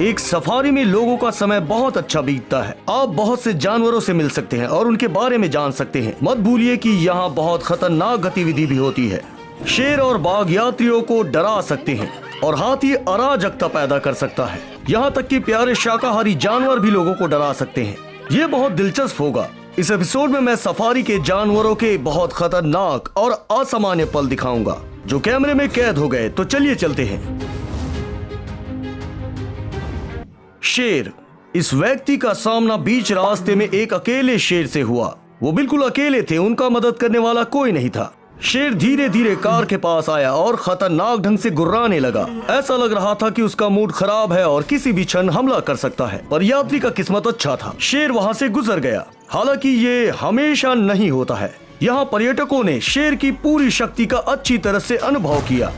एक सफारी में लोगों का समय बहुत अच्छा बीतता है। आप बहुत से जानवरों से मिल सकते हैं और उनके बारे में जान सकते हैं। मत भूलिए कि यहाँ बहुत खतरनाक गतिविधि भी होती है। शेर और बाघ यात्रियों को डरा सकते हैं और हाथी अराजकता पैदा कर सकता है। यहाँ तक कि प्यारे शाकाहारी जानवर भी लोगों को डरा सकते हैं। ये बहुत दिलचस्प होगा। इस एपिसोड में मैं सफारी के जानवरों के बहुत खतरनाक और असामान्य पल दिखाऊंगा जो कैमरे में कैद हो गए। तो चलिए चलते हैं। शेर। इस व्यक्ति का सामना बीच रास्ते में एक अकेले शेर से हुआ। वो बिल्कुल अकेले थे, उनका मदद करने वाला कोई नहीं था। शेर धीरे धीरे कार के पास आया और खतरनाक ढंग से गुर्राने लगा। ऐसा लग रहा था कि उसका मूड खराब है और किसी भी क्षण हमला कर सकता है। पर यात्री का किस्मत अच्छा था, शेर वहाँ से गुजर गया। हालांकि ये हमेशा नहीं होता है। यहाँ पर्यटकों ने शेर की पूरी शक्ति का अच्छी तरह से अनुभव किया।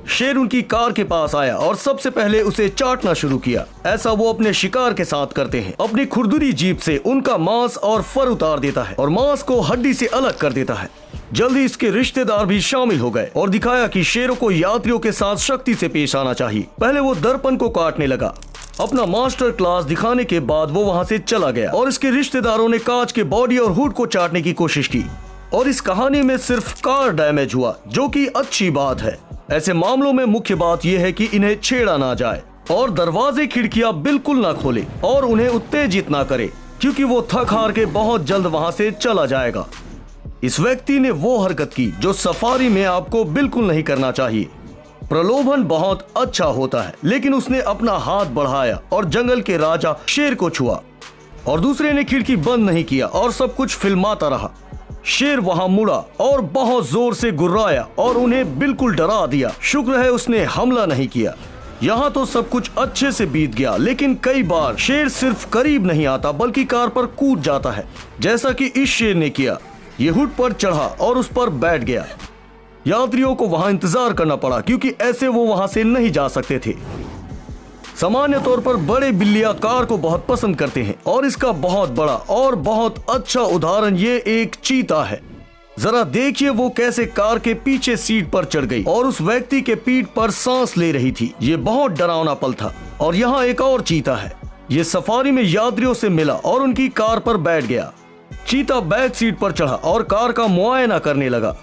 शेर उनकी कार के पास आया और सबसे पहले उसे चाटना शुरू किया। ऐसा वो अपने शिकार के साथ करते हैं। अपनी खुरदुरी जीभ से उनका मांस और फर उतार देता है और मांस को हड्डी से अलग कर देता है। जल्दी इसके रिश्तेदार भी शामिल हो गए और दिखाया कि शेरों को यात्रियों के साथ शक्ति से पेश आना चाहिए। पहले वो दर्पण को काटने लगा। अपना मास्टर क्लास दिखाने के बाद वो वहाँ से चला गया और इसके रिश्तेदारों ने कांच के बॉडी और हुड को चाटने की कोशिश की। और इस कहानी में सिर्फ कार डैमेज हुआ, जो कि अच्छी बात है। ऐसे मामलों में मुख्य बात यह है कि इन्हें छेड़ा ना जाए और दरवाजे खिड़कियां बिल्कुल ना खोले और उन्हें उत्तेजित ना करे, क्योंकि वो थक हार के बहुत जल्द वहां से चला जाएगा। इस व्यक्ति ने वो हरकत की जो सफारी में आपको बिल्कुल नहीं करना चाहिए। प्रलोभन बहुत अच्छा होता है, लेकिन उसने अपना हाथ बढ़ाया और जंगल के राजा शेर को छुआ और दूसरे ने खिड़की बंद नहीं किया और सब कुछ फिल्माता रहा। शेर वहां मुड़ा और बहुत जोर से गुर्राया और उन्हें बिल्कुल डरा दिया। शुक्र है उसने हमला नहीं किया। यहाँ तो सब कुछ अच्छे से बीत गया, लेकिन कई बार शेर सिर्फ करीब नहीं आता बल्कि कार पर कूद जाता है, जैसा कि इस शेर ने किया। ये हुड पर चढ़ा और उस पर बैठ गया। यात्रियों को वहां इंतजार करना पड़ा क्योंकि ऐसे वो वहां से नहीं जा सकते थे। सामान्य तौर पर बड़े बिल्लियां कार को बहुत पसंद करते हैं और इसका बहुत बड़ा और बहुत अच्छा उदाहरण ये एक चीता है। जरा देखिए वो कैसे कार के पीछे सीट पर चढ़ गई और उस व्यक्ति के पीठ पर सांस ले रही थी। ये बहुत डरावना पल था। और यहाँ एक और चीता है। ये सफारी में यात्रियों से मिला और उनकी कार पर बैठ गया। चीता बैक सीट पर चढ़ा और कार का मुआयना करने लगा।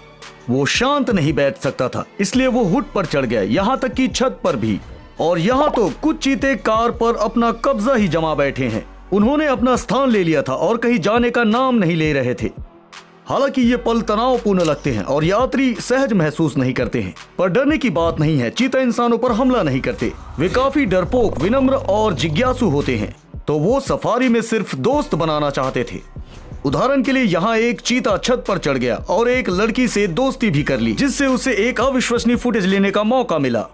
वो शांत नहीं बैठ सकता था, इसलिए वो हुड पर चढ़ गया, यहाँ तक कि छत पर भी। और यहाँ तो कुछ चीते कार पर अपना कब्जा ही जमा बैठे हैं। उन्होंने अपना स्थान ले लिया था और कहीं जाने का नाम नहीं ले रहे थे। हालांकि ये पल तनावपूर्ण लगते हैं और यात्री सहज महसूस नहीं करते हैं, पर डरने की बात नहीं है। चीता इंसानों पर हमला नहीं करते। वे काफी डरपोक, विनम्र और जिज्ञासु होते हैं। तो वो सफारी में सिर्फ दोस्त बनाना चाहते थे। उदाहरण के लिए यहाँ एक चीता छत पर चढ़ गया और एक लड़की से दोस्ती भी कर ली, जिससे उसे एक अविश्वसनीय फुटेज लेने का मौका मिला।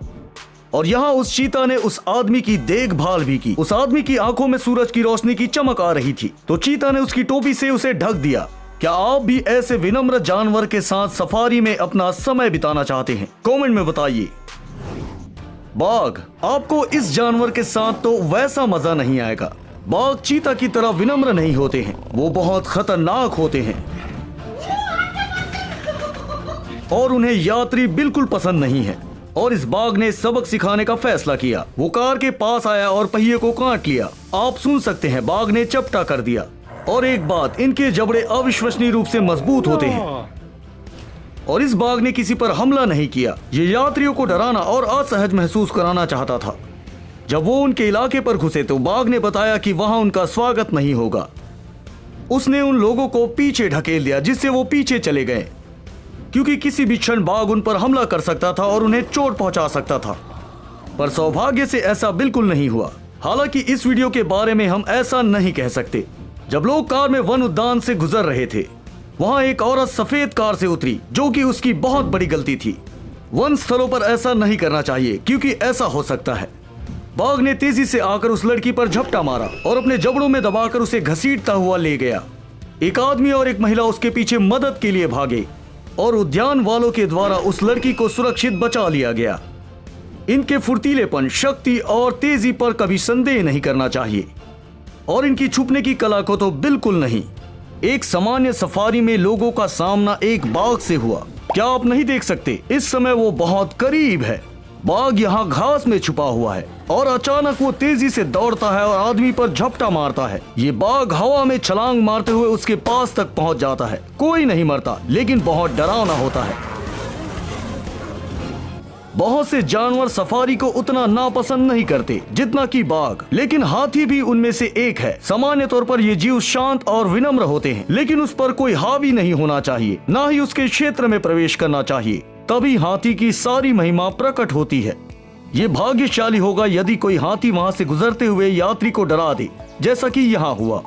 और यहाँ उस चीता ने उस आदमी की देखभाल भी की। उस आदमी की आंखों में सूरज की रोशनी की चमक आ रही थी, तो चीता ने उसकी टोपी से उसे ढक दिया। क्या आप भी ऐसे विनम्र जानवर के साथ सफारी में अपना समय बिताना चाहते हैं? कमेंट में बताइए। बाघ। आपको इस जानवर के साथ तो वैसा मजा नहीं आएगा। बाघ चीता की तरह विनम्र नहीं होते हैं, वो बहुत खतरनाक होते हैं और उन्हें यात्री बिल्कुल पसंद नहीं है। और इस बाघ ने सबक सिखाने का फैसला किया। वो कार के पास आया और पहिए को काट लिया। आप सुन सकते हैं, बाघ ने चपटा कर दिया। और एक बात, इनके जबड़े अविश्वसनीय रूप से मजबूत होते हैं। और इस बाघ ने किसी पर हमला नहीं किया। ये यात्रियों को डराना और असहज महसूस कराना चाहता था। जब वो उनके इलाके पर घुसे तो बाघ ने बताया कि वहां उनका स्वागत नहीं होगा। उसने उन लोगों को पीछे ढकेल दिया, जिससे वो पीछे चले गए, क्योंकि किसी भी क्षण बाघ उन पर हमला कर सकता था और उन्हें चोट पहुंचा सकता था। पर सौभाग्य से ऐसा बिल्कुल नहीं हुआ। हालांकि इस वीडियो के बारे में हम ऐसा नहीं कह सकते। जब लोग कार में वन उद्यान से गुजर रहे थे, वहां एक औरत सफेद कार से उतरी, जो कि उसकी बहुत बड़ी गलती थी। वन स्थलों पर ऐसा नहीं करना चाहिए, क्योंकि ऐसा हो सकता है। बाघ ने तेजी से आकर उस लड़की पर झपटा मारा और अपने जबड़ों में दबाकर उसे घसीटता हुआ ले गया। एक आदमी और एक महिला उसके पीछे मदद के लिए भागे और उद्यान वालों के द्वारा उस लड़की को सुरक्षित बचा लिया गया। इनके फुर्तीलेपन, शक्ति और तेजी पर कभी संदेह नहीं करना चाहिए और इनकी छुपने की कला को तो बिल्कुल नहीं। एक सामान्य सफारी में लोगों का सामना एक बाघ से हुआ। क्या आप नहीं देख सकते? इस समय वो बहुत करीब है। बाघ यहाँ घास में छुपा हुआ है और अचानक वो तेजी से दौड़ता है और आदमी पर झपटा मारता है। ये बाघ हवा में छलांग मारते हुए उसके पास तक पहुंच जाता है। कोई नहीं मरता, लेकिन बहुत डरावना होता है। बहुत से जानवर सफारी को उतना नापसंद नहीं करते जितना कि बाघ, लेकिन हाथी भी उनमें से एक है। सामान्य तौर पर ये जीव शांत और विनम्र होते हैं, लेकिन उस पर कोई हावी नहीं होना चाहिए, न ही उसके क्षेत्र में प्रवेश करना चाहिए। तभी हाथी की सारी महिमा प्रकट होती है। ये भाग्यशाली होगा यदि कोई हाथी वहाँ से गुजरते हुए यात्री को डरा दे, जैसा कि यहाँ हुआ।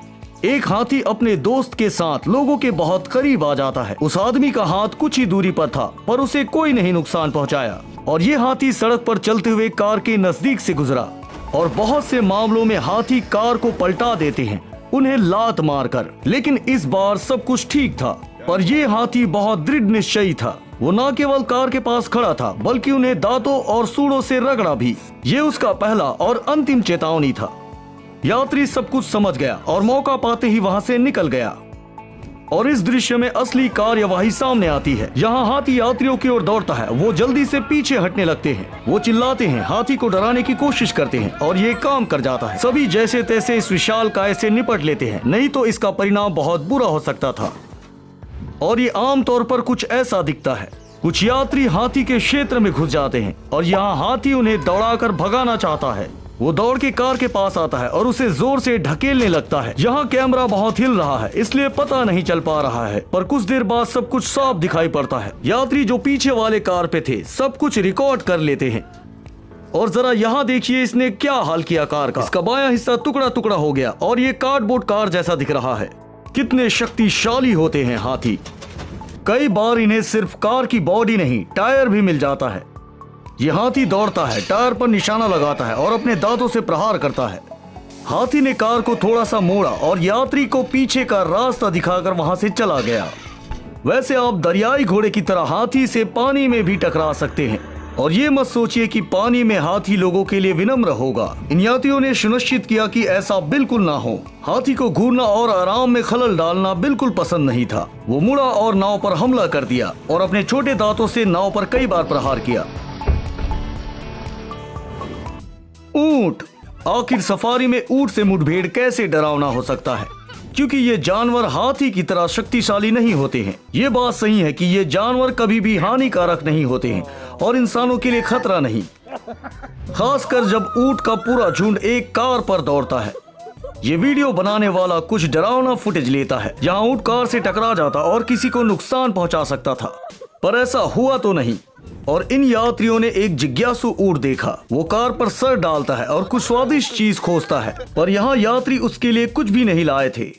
एक हाथी अपने दोस्त के साथ लोगों के बहुत करीब आ जाता है। उस आदमी का हाथ कुछ ही दूरी पर था, पर उसे कोई नहीं नुकसान पहुंचाया। और ये हाथी सड़क पर चलते हुए कार के नजदीक से गुजरा। और बहुत से मामलों में हाथी कार को पलटा देते हैं, उन्हें लात मारकर। लेकिन इस बार सब कुछ ठीक था। पर ये हाथी बहुत दृढ़ निश्चयी था। वो न केवल कार के पास खड़ा था, बल्कि उन्हें दांतों और सूंडों से रगड़ा भी। ये उसका पहला और अंतिम चेतावनी था। यात्री सब कुछ समझ गया और मौका पाते ही वहां से निकल गया। और इस दृश्य में असली कार्यवाही सामने आती है। यहाँ हाथी यात्रियों की ओर दौड़ता है। वो जल्दी से पीछे हटने लगते हैं। वो चिल्लाते हैं, हाथी को डराने की कोशिश करते हैं और ये काम कर जाता है। सभी जैसे तैसे इस विशाल काय से निपट लेते हैं, नहीं तो इसका परिणाम बहुत बुरा हो सकता था। और ये आमतौर पर कुछ ऐसा दिखता है। कुछ यात्री हाथी के क्षेत्र में घुस जाते हैं और यहाँ हाथी उन्हें दौड़ाकर भगाना चाहता है। वो दौड़ के कार के पास आता है और उसे जोर से ढकेलने लगता है। यहाँ कैमरा बहुत हिल रहा है, इसलिए पता नहीं चल पा रहा है, पर कुछ देर बाद सब कुछ साफ दिखाई पड़ता है। यात्री जो पीछे वाले कार पे थे सब कुछ रिकॉर्ड कर लेते हैं। और जरा यहाँ देखिए इसने क्या हाल किया कार का। इसका बायां हिस्सा टुकड़ा टुकड़ा हो गया और ये कार्डबोर्ड कार जैसा दिख रहा है। कितने शक्तिशाली होते हैं हाथी। कई बार इन्हें सिर्फ कार की बॉडी नहीं, टायर भी मिल जाता है। ये हाथी दौड़ता है, टायर पर निशाना लगाता है और अपने दांतों से प्रहार करता है। हाथी ने कार को थोड़ा सा मोड़ा और यात्री को पीछे का रास्ता दिखाकर वहां से चला गया। वैसे आप दरियाई घोड़े की तरह हाथी से पानी में भी टकरा सकते हैं। और ये मत सोचिए कि पानी में हाथी लोगों के लिए विनम्र होगा। इन यात्रियों ने सुनिश्चित किया कि ऐसा बिल्कुल ना हो। हाथी को घूरना और आराम में खलल डालना बिल्कुल पसंद नहीं था। वो मुड़ा और नाव पर हमला कर दिया और अपने छोटे दांतों से नाव पर कई बार प्रहार किया। ऊंट। आखिर सफारी में ऊंट से मुठभेड़ कैसे डरावना हो सकता है, क्योंकि ये जानवर हाथी की तरह शक्तिशाली नहीं होते हैं। ये बात सही है कि ये जानवर कभी भी हानिकारक नहीं होते हैं और इंसानों के लिए खतरा नहीं, खासकर जब ऊंट का पूरा झुंड एक कार पर दौड़ता है। ये वीडियो बनाने वाला कुछ डरावना फुटेज लेता है जहां ऊंट कार से टकरा जाता और किसी को नुकसान पहुंचा सकता था, पर ऐसा हुआ तो नहीं। और इन यात्रियों ने एक जिज्ञासु ऊंट देखा। वो कार पर सर डालता है और कुछ स्वादिष्ट चीज खोजता है, पर यहाँ यात्री उसके लिए कुछ भी नहीं लाए थे।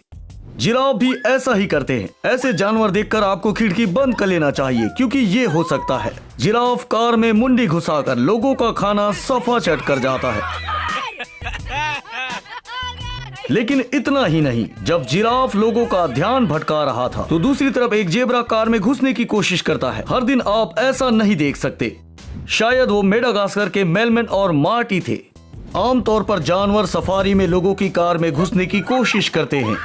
जिराफ भी ऐसा ही करते हैं। ऐसे जानवर देखकर आपको खिड़की बंद कर लेना चाहिए, क्योंकि ये हो सकता है जिराफ कार में मुंडी घुसाकर लोगों का खाना सफा चट कर जाता है। लेकिन इतना ही नहीं, जब जिराफ लोगों का ध्यान भटका रहा था तो दूसरी तरफ एक जेब्रा कार में घुसने की कोशिश करता है। हर दिन आप ऐसा नहीं देख सकते। शायद वो मेडागास्कर के मेलमैन और मार्टी थे। आमतौर पर जानवर सफारी में लोगों की कार में घुसने की कोशिश करते हैं,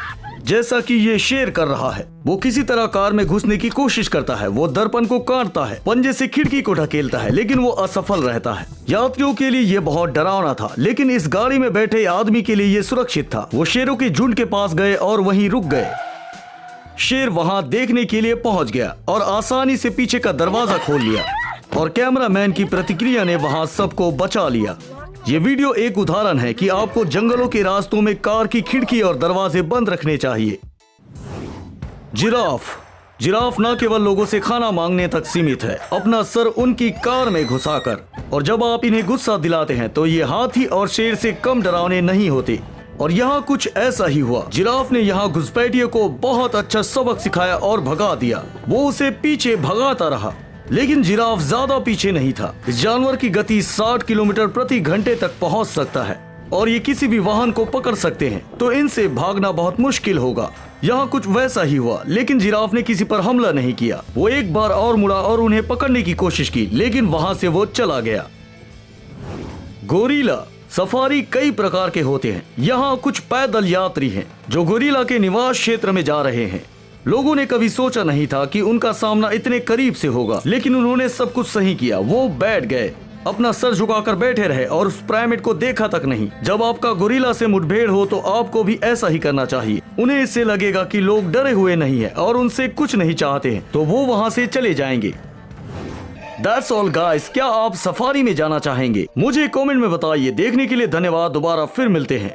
जैसा कि ये शेर कर रहा है। वो किसी तरह कार में घुसने की कोशिश करता है। वो दर्पण को काटता है, पंजे से खिड़की को ढकेलता है, लेकिन वो असफल रहता है। यात्रियों के लिए ये बहुत डरावना था, लेकिन इस गाड़ी में बैठे आदमी के लिए ये सुरक्षित था। वो शेरों के झुंड के पास गए और वहीं रुक गए। शेर वहां देखने के लिए पहुंच गया और आसानी से पीछे का दरवाजा खोल लिया, और कैमरामैन की प्रतिक्रिया ने वहां सबको बचा लिया। ये वीडियो एक उदाहरण है कि आपको जंगलों के रास्तों में कार की खिड़की और दरवाजे बंद रखने चाहिए। जिराफ न केवल लोगों से खाना मांगने तक सीमित है, अपना सर उनकी कार में घुसाकर। और जब आप इन्हें गुस्सा दिलाते हैं तो ये हाथी और शेर से कम डरावने नहीं होते। और यहाँ कुछ ऐसा ही हुआ। जिराफ ने यहाँ घुसपैठिए को बहुत अच्छा सबक सिखाया और भगा दिया। वो उसे पीछे भगाता रहा, लेकिन जिराफ ज्यादा पीछे नहीं था। इस जानवर की गति 60 किलोमीटर प्रति घंटे तक पहुंच सकता है और ये किसी भी वाहन को पकड़ सकते हैं, तो इनसे भागना बहुत मुश्किल होगा। यहाँ कुछ वैसा ही हुआ, लेकिन जिराफ ने किसी पर हमला नहीं किया। वो एक बार और मुड़ा और उन्हें पकड़ने की कोशिश की, लेकिन वहां से वो चला गया। गोरिल्ला। सफारी कई प्रकार के होते हैं। यहाँ कुछ पैदल यात्री हैं जो गोरिल्ला के निवास क्षेत्र में जा रहे हैं। लोगों ने कभी सोचा नहीं था कि उनका सामना इतने करीब से होगा, लेकिन उन्होंने सब कुछ सही किया। वो बैठ गए। अपना सर झुकाकर बैठे रहे और उस प्राइमेट को देखा तक नहीं। जब आपका गोरिल्ला से मुठभेड़ हो तो आपको भी ऐसा ही करना चाहिए। उन्हें इससे लगेगा कि लोग डरे हुए नहीं है और उनसे कुछ नहीं चाहते हैं, तो वो वहाँ से चले जाएंगे। That's all guys, क्या आप सफारी में जाना चाहेंगे? मुझे कमेंट में बताइए। देखने के लिए धन्यवाद, दोबारा फिर मिलते हैं।